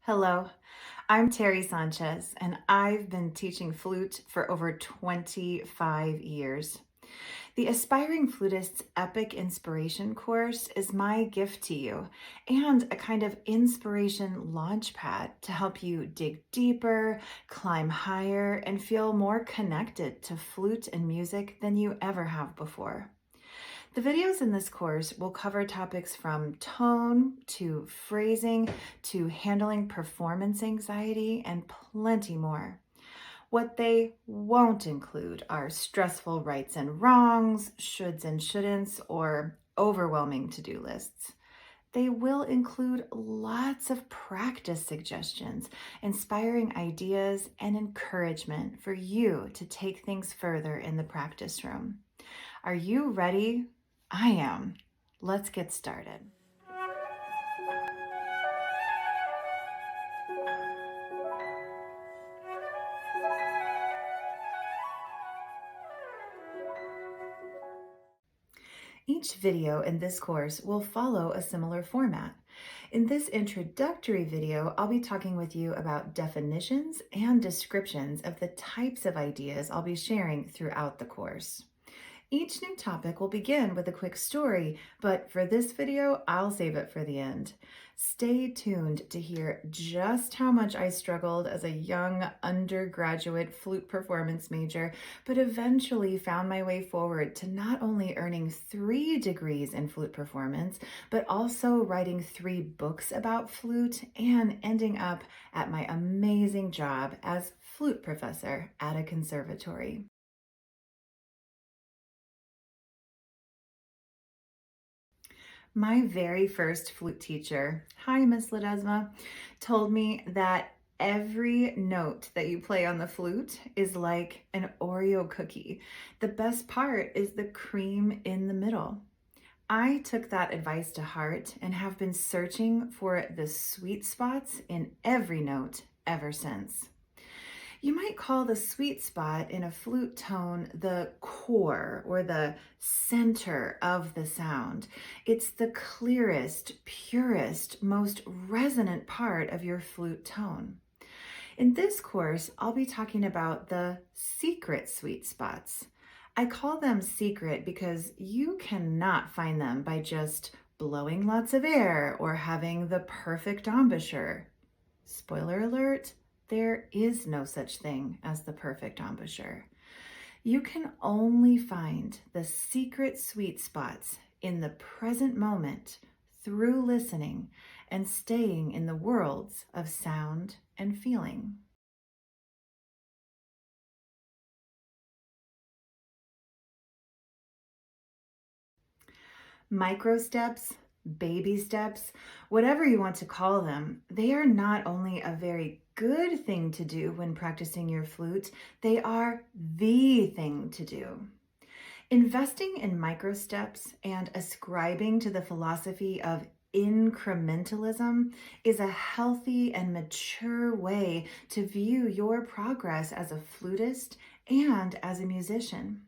Hello, I'm Terri Sánchez, and I've been teaching flute for over 25 years. The Aspiring Flutist's Epic Inspiration course is my gift to you and a kind of inspiration launchpad to help you dig deeper, climb higher, and feel more connected to flute and music than you ever have before. The videos in this course will cover topics from tone to phrasing to handling performance anxiety and plenty more. What they won't include are stressful rights and wrongs, shoulds and shouldn'ts, or overwhelming to-do lists. They will include lots of practice suggestions, inspiring ideas, and encouragement for you to take things further in the practice room. Are you ready? I am. Let's get started. Each video in this course will follow a similar format. In this introductory video, I'll be talking with you about definitions and descriptions of the types of ideas I'll be sharing throughout the course. Each new topic will begin with a quick story, but for this video, I'll save it for the end. Stay tuned to hear just how much I struggled as a young undergraduate flute performance major, but eventually found my way forward to not only earning 3 degrees in flute performance, but also writing 3 books about flute and ending up at my amazing job as flute professor at a conservatory. My very first flute teacher, hi Miss Ledesma, told me that every note that you play on the flute is like an Oreo cookie. The best part is the cream in the middle. I took that advice to heart and have been searching for the sweet spots in every note ever since. You might call the sweet spot in a flute tone the core or the center of the sound. It's the clearest, purest, most resonant part of your flute tone. In this course, I'll be talking about the secret sweet spots. I call them secret because you cannot find them by just blowing lots of air or having the perfect embouchure. Spoiler alert, there is no such thing as the perfect embouchure. You can only find the secret sweet spots in the present moment through listening and staying in the worlds of sound and feeling. Microsteps, baby steps, whatever you want to call them, they are not only a very good thing to do when practicing your flute, they are the thing to do. Investing in microsteps and ascribing to the philosophy of incrementalism is a healthy and mature way to view your progress as a flutist and as a musician.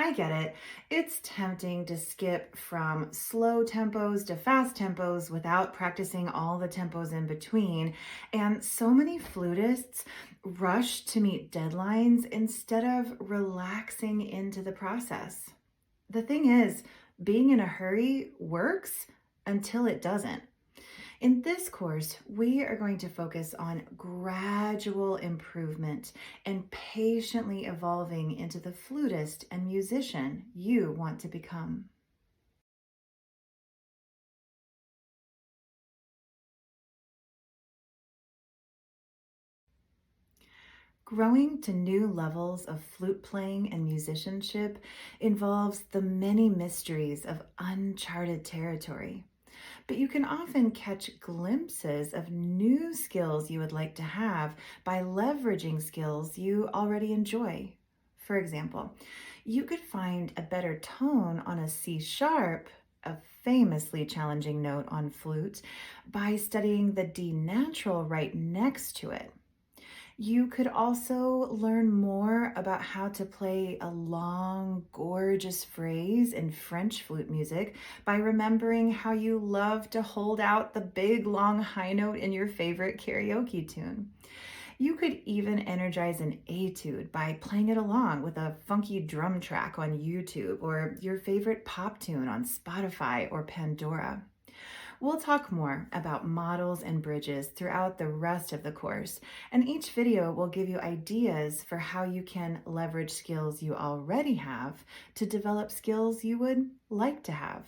I get it. It's tempting to skip from slow tempos to fast tempos without practicing all the tempos in between. And so many flutists rush to meet deadlines instead of relaxing into the process. The thing is, being in a hurry works until it doesn't. In this course, we are going to focus on gradual improvement and patiently evolving into the flutist and musician you want to become. Growing to new levels of flute playing and musicianship involves the many mysteries of uncharted territory. But you can often catch glimpses of new skills you would like to have by leveraging skills you already enjoy. For example, you could find a better tone on a C sharp, a famously challenging note on flute, by studying the D natural right next to it. You could also learn more about how to play a long, gorgeous phrase in French flute music by remembering how you love to hold out the big, long high note in your favorite karaoke tune. You could even energize an etude by playing it along with a funky drum track on YouTube or your favorite pop tune on Spotify or Pandora. We'll talk more about models and bridges throughout the rest of the course, and each video will give you ideas for how you can leverage skills you already have to develop skills you would like to have.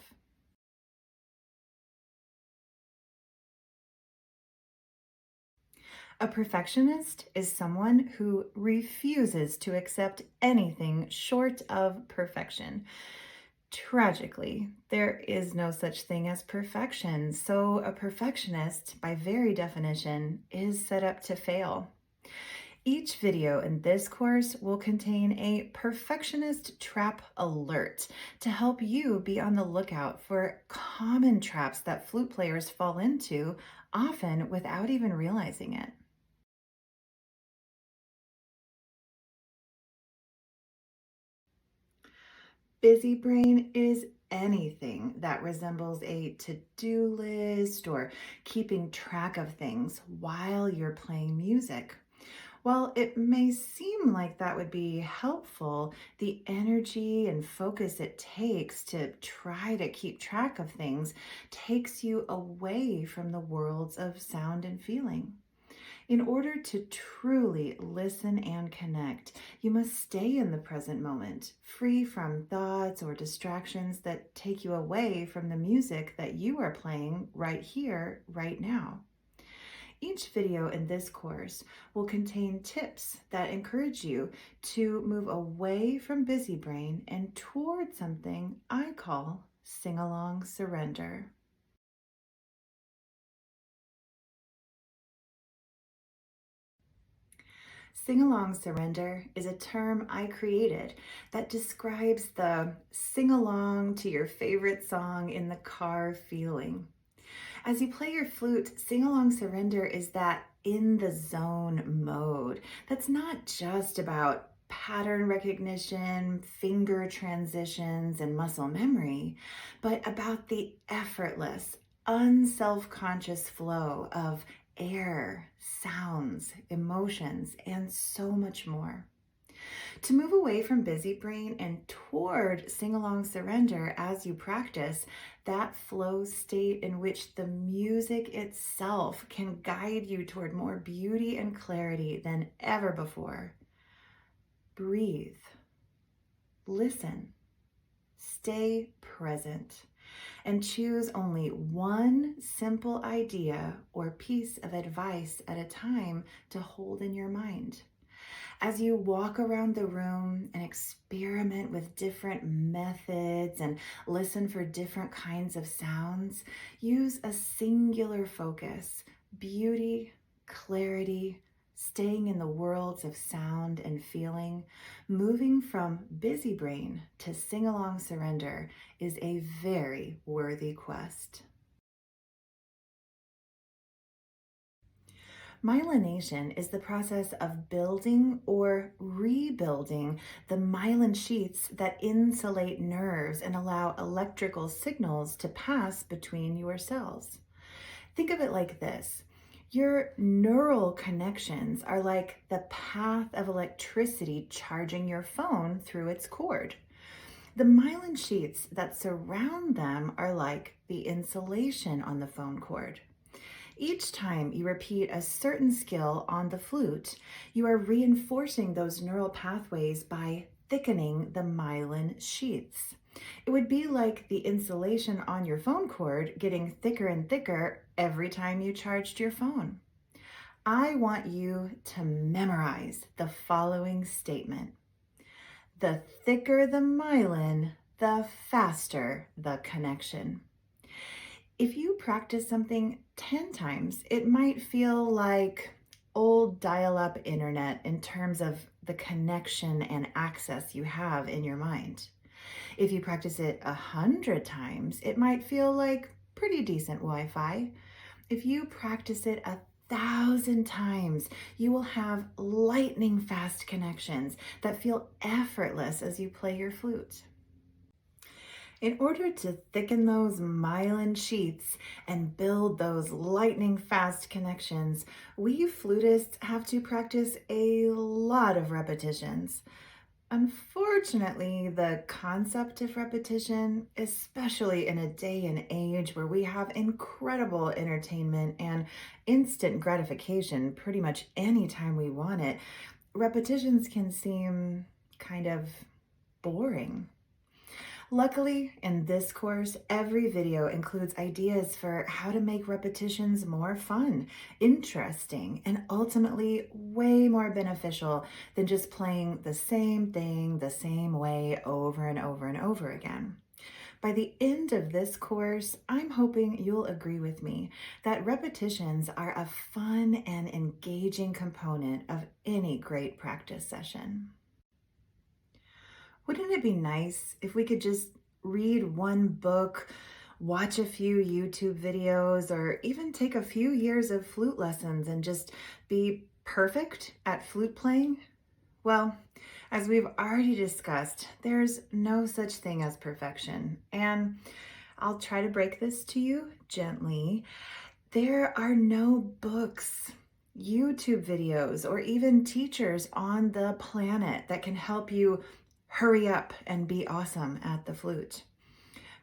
A perfectionist is someone who refuses to accept anything short of perfection. Tragically, there is no such thing as perfection, so a perfectionist, by very definition, is set up to fail. Each video in this course will contain a perfectionist trap alert to help you be on the lookout for common traps that flute players fall into, often without even realizing it. Busy brain is anything that resembles a to-do list or keeping track of things while you're playing music. While it may seem like that would be helpful, the energy and focus it takes to try to keep track of things takes you away from the worlds of sound and feeling. In order to truly listen and connect, you must stay in the present moment, free from thoughts or distractions that take you away from the music that you are playing right here, right now. Each video in this course will contain tips that encourage you to move away from busy brain and toward something I call sing-along surrender. Sing along surrender is a term I created that describes the sing along to your favorite song in the car feeling. As you play your flute, sing along surrender is that in the zone mode. That's not just about pattern recognition, finger transitions, and muscle memory, but about the effortless, unself-conscious flow of air, sounds, emotions, and so much more. To move away from busy brain and toward sing along surrender as you practice, that flow state in which the music itself can guide you toward more beauty and clarity than ever before. Breathe, listen, stay present, and choose only one simple idea or piece of advice at a time to hold in your mind. As you walk around the room and experiment with different methods and listen for different kinds of sounds, use a singular focus, beauty, clarity, staying in the worlds of sound and feeling. Moving from busy brain to sing along surrender is a very worthy quest. Myelination is the process of building or rebuilding the myelin sheaths that insulate nerves and allow electrical signals to pass between your cells. Think of it like this. Your neural connections are like the path of electricity charging your phone through its cord. The myelin sheaths that surround them are like the insulation on the phone cord. Each time you repeat a certain skill on the flute, you are reinforcing those neural pathways by thickening the myelin sheaths. It would be like the insulation on your phone cord getting thicker and thicker every time you charged your phone. I want you to memorize the following statement. The thicker the myelin, the faster the connection. If you practice something 10 times, it might feel like old dial-up internet in terms of the connection and access you have in your mind. If you practice it 100 times, it might feel like pretty decent Wi-Fi. If you practice it 1,000 times, you will have lightning fast connections that feel effortless as you play your flute. In order to thicken those myelin sheaths and build those lightning fast connections, we flutists have to practice a lot of repetitions. Unfortunately, the concept of repetition, especially in a day and age where we have incredible entertainment and instant gratification pretty much anytime we want it, repetitions can seem kind of boring. Luckily, in this course, every video includes ideas for how to make repetitions more fun, interesting, and ultimately way more beneficial than just playing the same thing the same way over and over and over again. By the end of this course, I'm hoping you'll agree with me that repetitions are a fun and engaging component of any great practice session. Wouldn't it be nice if we could just read one book, watch a few YouTube videos, or even take a few years of flute lessons and just be perfect at flute playing? Well, as we've already discussed, there's no such thing as perfection. And I'll try to break this to you gently. There are no books, YouTube videos, or even teachers on the planet that can help you hurry up and be awesome at the flute.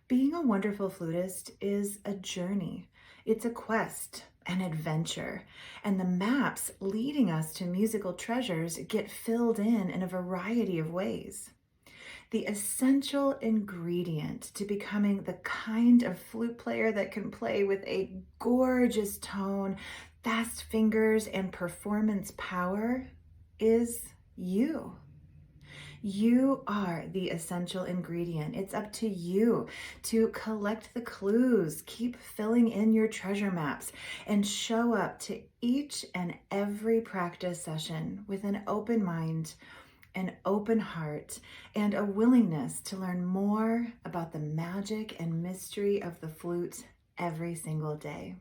Being a wonderful flutist is a journey. It's a quest, an adventure, and the maps leading us to musical treasures get filled in a variety of ways. The essential ingredient to becoming the kind of flute player that can play with a gorgeous tone, fast fingers, and performance power is you. You are the essential ingredient. It's up to you to collect the clues, keep filling in your treasure maps, and show up to each and every practice session with an open mind, an open heart, and a willingness to learn more about the magic and mystery of the flute every single day.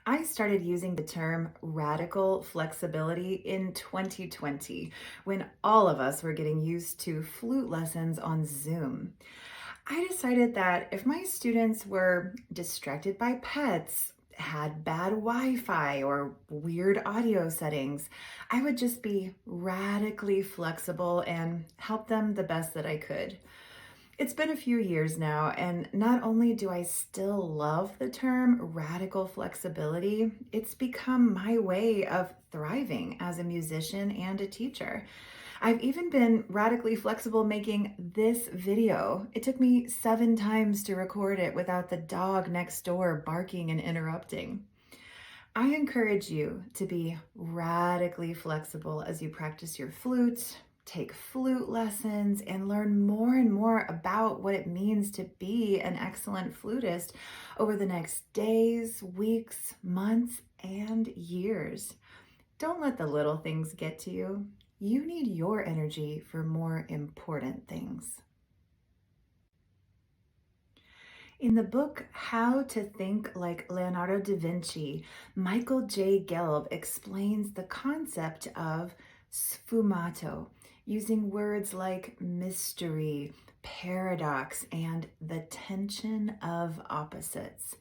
I started using the term radical flexibility in 2020 when all of us were getting used to flute lessons on Zoom. I decided that if my students were distracted by pets, had bad Wi-Fi, or weird audio settings, I would just be radically flexible and help them the best that I could. It's been a few years now, and not only do I still love the term radical flexibility, it's become my way of thriving as a musician and a teacher. I've even been radically flexible making this video. It took me 7 times to record it without the dog next door barking and interrupting. I encourage you to be radically flexible as you practice your flute, take flute lessons, and learn more and more about what it means to be an excellent flutist over the next days, weeks, months, and years. Don't let the little things get to you. You need your energy for more important things. In the book, How to Think Like Leonardo da Vinci, Michael J. Gelb explains the concept of sfumato, using words like mystery, paradox, and the tension of opposites.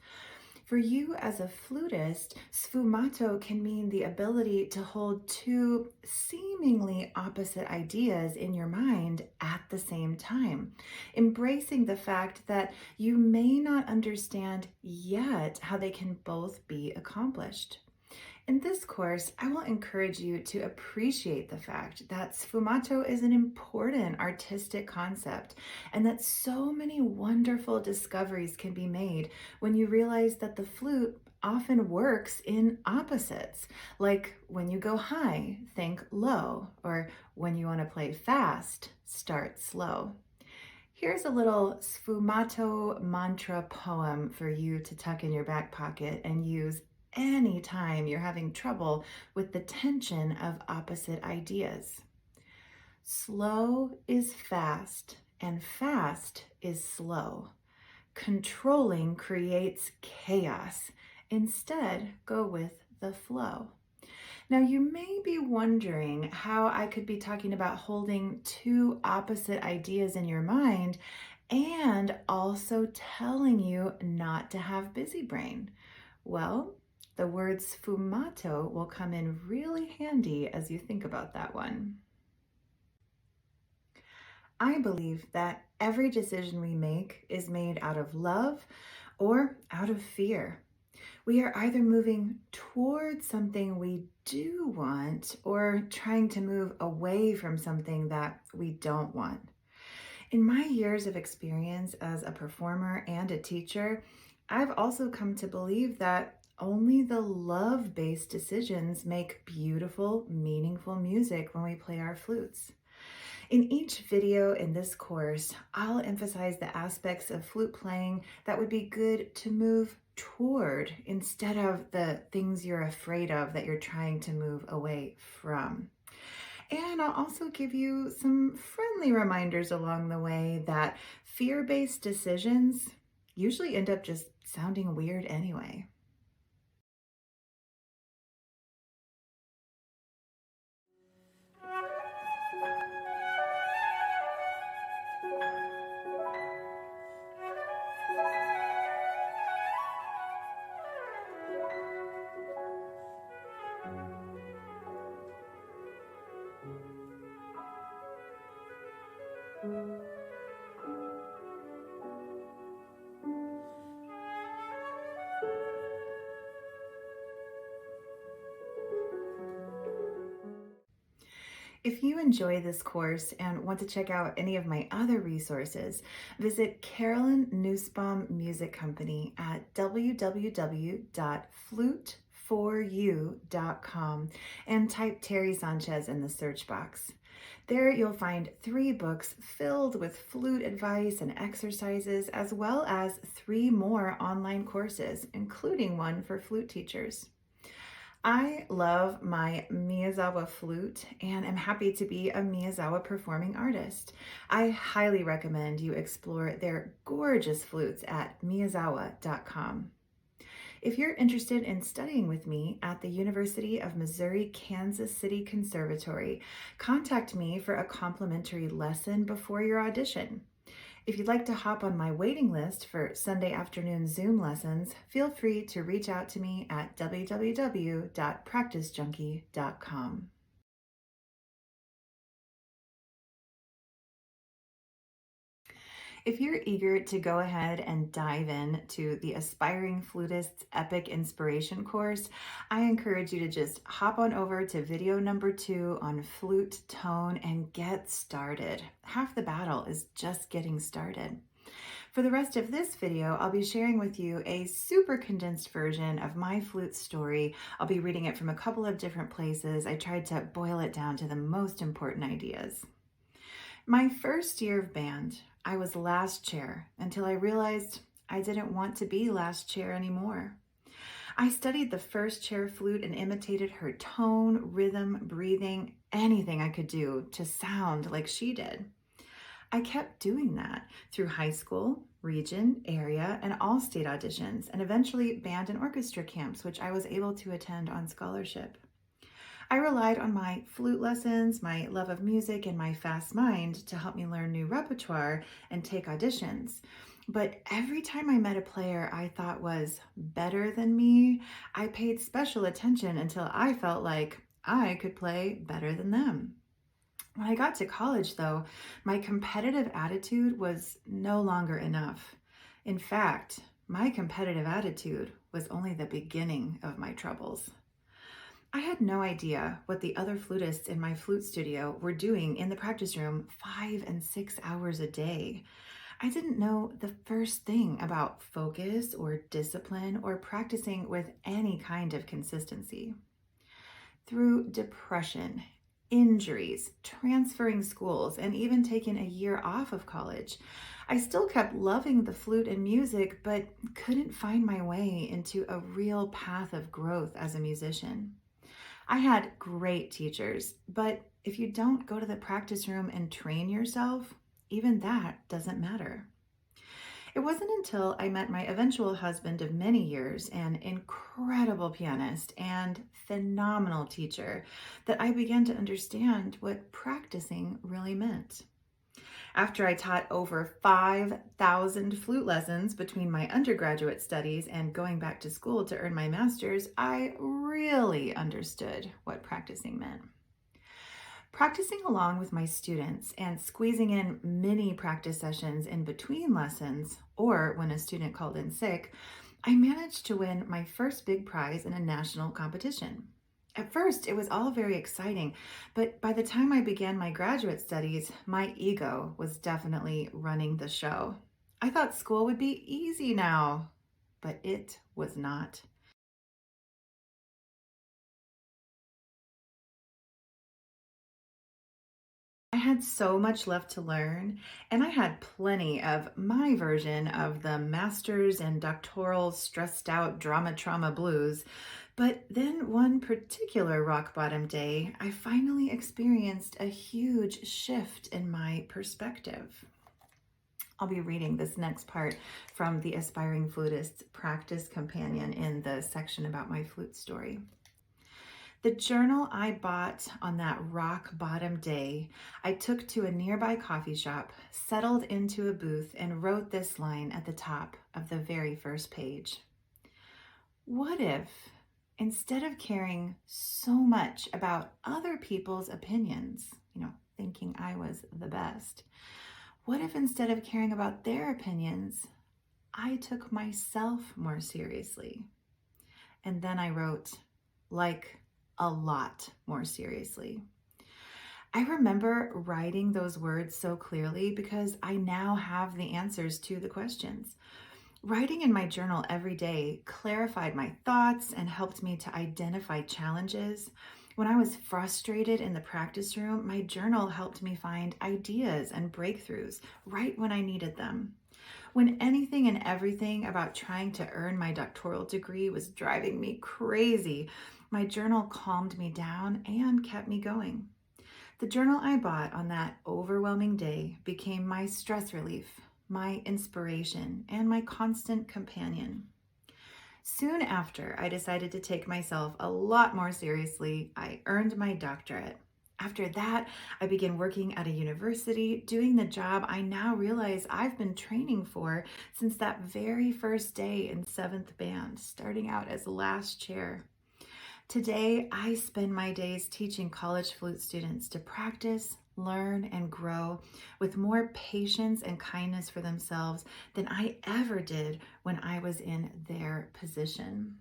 For you as a flutist, sfumato can mean the ability to hold two seemingly opposite ideas in your mind at the same time, embracing the fact that you may not understand yet how they can both be accomplished. In this course, I will encourage you to appreciate the fact that sfumato is an important artistic concept and that so many wonderful discoveries can be made when you realize that the flute often works in opposites. Like when you go high, think low, or when you want to play fast, start slow. Here's a little sfumato mantra poem for you to tuck in your back pocket and use anytime you're having trouble with the tension of opposite ideas. Slow is fast, and fast is slow. Controlling creates chaos, Instead, go with the flow. Now, you may be wondering how I could be talking about holding two opposite ideas in your mind and also telling you not to have busy brain. Well, the word sfumato will come in really handy as you think about that one. I believe that every decision we make is made out of love or out of fear. We are either moving towards something we do want or trying to move away from something that we don't want. In my years of experience as a performer and a teacher, I've also come to believe that only the love based decisions make beautiful, meaningful music when we play our flutes. In each video in this course, I'll emphasize the aspects of flute playing that would be good to move toward instead of the things you're afraid of that you're trying to move away from. And I'll also give you some friendly reminders along the way that fear-based decisions usually end up just sounding weird anyway. If you enjoy this course and want to check out any of my other resources, visit Carolyn Nussbaum Music Company at www.flute4u.com and type Terri Sánchez in the search box. There you'll find 3 books filled with flute advice and exercises, as well as 3 more online courses, including one for flute teachers. I love my Miyazawa flute and am happy to be a Miyazawa performing artist. I highly recommend you explore their gorgeous flutes at miyazawa.com. If you're interested in studying with me at the University of Missouri Kansas City Conservatory, contact me for a complimentary lesson before your audition. If you'd like to hop on my waiting list for Sunday afternoon Zoom lessons, feel free to reach out to me at www.practicejunkie.com. If you're eager to go ahead and dive in to the Aspiring Flutists Epic Inspiration course, I encourage you to just hop on over to video number 2 on flute tone and get started. Half the battle is just getting started. For the rest of this video, I'll be sharing with you a super condensed version of my flute story. I'll be reading it from a couple of different places. I tried to boil it down to the most important ideas. My first year of band, I was last chair until I realized I didn't want to be last chair anymore. I studied the first chair flute and imitated her tone, rhythm, breathing, anything I could do to sound like she did. I kept doing that through high school, region, area, and all state auditions, and eventually band and orchestra camps, which I was able to attend on scholarship. I relied on my flute lessons, my love of music, and my fast mind to help me learn new repertoire and take auditions. But every time I met a player I thought was better than me, I paid special attention until I felt like I could play better than them. When I got to college, though, my competitive attitude was no longer enough. In fact, my competitive attitude was only the beginning of my troubles. I had no idea what the other flutists in my flute studio were doing in the practice room 5 and 6 hours a day. I didn't know the first thing about focus or discipline or practicing with any kind of consistency. Through depression, injuries, transferring schools, and even taking a year off of college, I still kept loving the flute and music, but couldn't find my way into a real path of growth as a musician. I had great teachers, but if you don't go to the practice room and train yourself, even that doesn't matter. It wasn't until I met my eventual husband of many years, an incredible pianist and phenomenal teacher, that I began to understand what practicing really meant. After I taught over 5,000 flute lessons between my undergraduate studies and going back to school to earn my master's, I really understood what practicing meant. Practicing along with my students and squeezing in mini practice sessions in between lessons, or when a student called in sick, I managed to win my first big prize in a national competition. At first, it was all very exciting, but by the time I began my graduate studies, my ego was definitely running the show. I thought school would be easy now, but it was not. I had so much left to learn, and I had plenty of my version of the master's and doctoral stressed out drama trauma blues. But then one particular rock bottom day, I finally experienced a huge shift in my perspective. I'll be reading this next part from the Aspiring Flutist's Practice Companion in the section about my flute story. The journal I bought on that rock bottom day, I took to a nearby coffee shop, settled into a booth, and wrote this line at the top of the very first page. What if, instead of caring so much about other people's opinions, thinking I was the best, what if instead of caring about their opinions, I took myself more seriously? And then I wrote, like, a lot more seriously. I remember writing those words so clearly because I now have the answers to the questions. Writing in my journal every day clarified my thoughts and helped me to identify challenges. When I was frustrated in the practice room, my journal helped me find ideas and breakthroughs right when I needed them. When anything and everything about trying to earn my doctoral degree was driving me crazy, my journal calmed me down and kept me going. The journal I bought on that overwhelming day became my stress relief, my inspiration, and my constant companion. Soon after I decided to take myself a lot more seriously, I earned my doctorate. After that, I began working at a university, doing the job I now realize I've been training for since that very first day in 7th band, starting out as last chair. Today, I spend my days teaching college flute students to practice, learn, and grow with more patience and kindness for themselves than I ever did when I was in their position.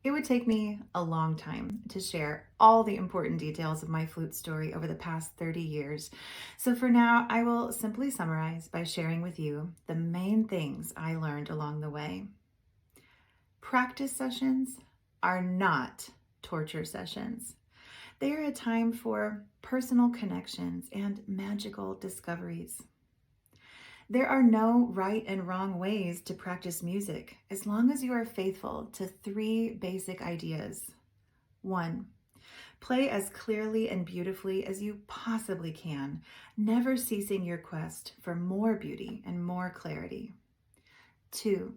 It would take me a long time to share all the important details of my flute story over the past 30 years. So for now, I will simply summarize by sharing with you the main things I learned along the way. Practice sessions are not torture sessions. They are a time for personal connections and magical discoveries. There are no right and wrong ways to practice music as long as you are faithful to 3 basic ideas. 1. Play as clearly and beautifully as you possibly can, never ceasing your quest for more beauty and more clarity. 2.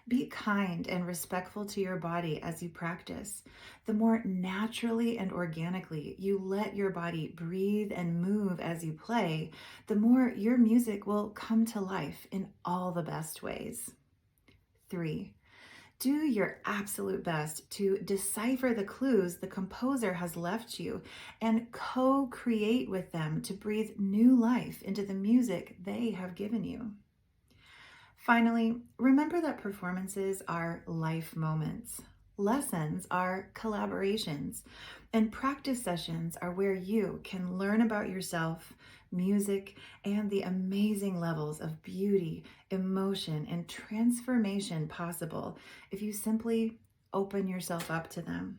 Be kind and respectful to your body as you practice. The more naturally and organically you let your body breathe and move as you play, the more your music will come to life in all the best ways. 3. Do your absolute best to decipher the clues the composer has left you and co-create with them to breathe new life into the music they have given you. Finally, remember that performances are life moments. Lessons are collaborations, and practice sessions are where you can learn about yourself, music, and the amazing levels of beauty, emotion, and transformation possible if you simply open yourself up to them.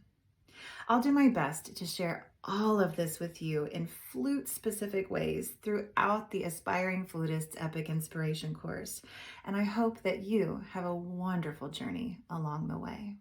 I'll do my best to share all of this with you in flute-specific ways throughout the Aspiring Flutists Epic Inspiration course, and I hope that you have a wonderful journey along the way.